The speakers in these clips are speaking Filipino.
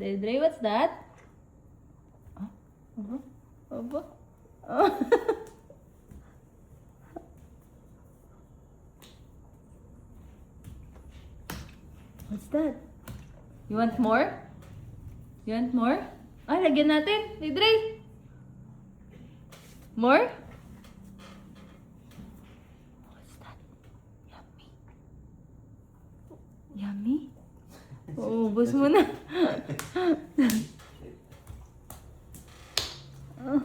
Dre, what's that? Aba? Aba? Oh. What's that? You want more? You want more? Ay, lagyan natin. Dre! More? What's that? Yummy. Yummy? Oo, ubos mo na. Oh.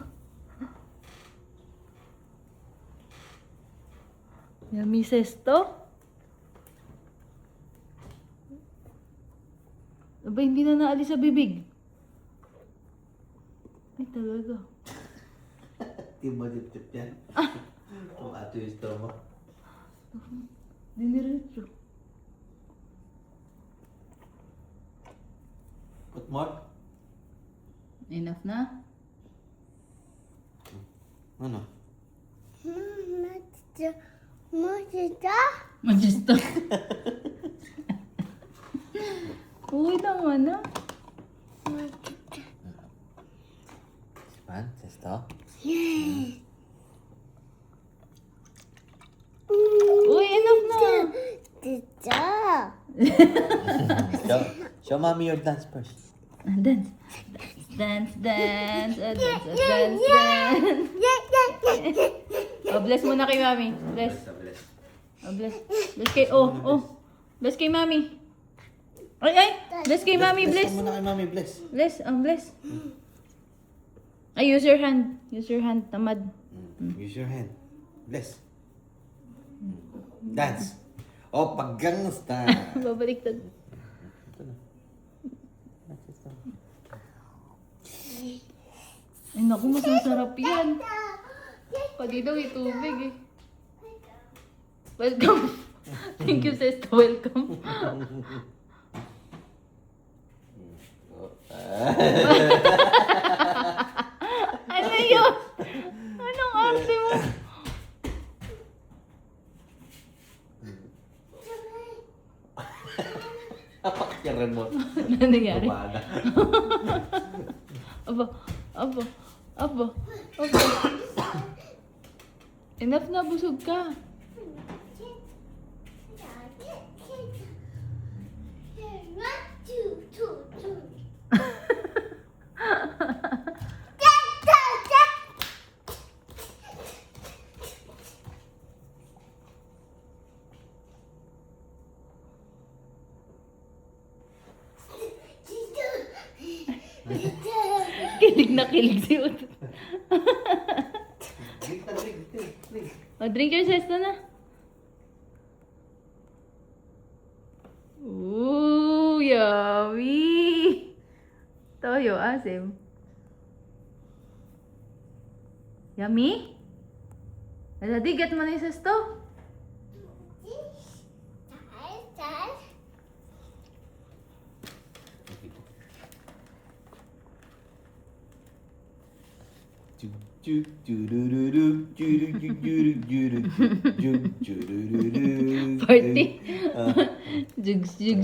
Yummy sesto? Aba, hindi na naalis sa bibig. Ay, talaga. Di mo dip-dip yan. Kung ato yung stomach. Diniretso. Put more? Enough na? Ano? Magisto. Uy, naman na. Span? Sesto? Uy, enough na. Show mommy your dance first. Dance. Dance, dance. Dance, dance. Oh, bless muna kay mami. Bless. Bless. Oh, bless. Bless kay, bless kay mami. Ay. Bless kay mami, bless. Bless muna kay mami, bless. Bless, bless. Ay, use your hand. Use your hand, tamad. Use your hand. Bless. Dance. Oh, paggang style. Babaliktad. Ito na. Ay, naku, masasarap yan. Pwede daw itubig eh. Welcome. Thank you, Sesto. Welcome. Ano yun? Anong arte mo? Apak yung remote. Ano nangyari? Bumana. Aba. Enough na, busog ka. Kilig na kilig si Utot. Drink na, drink. O, drink your sesto na. Ooh, yummy! Toyo, asim. Yummy? Daddy, get mo na yung sesto. Party. Jugs. Jug.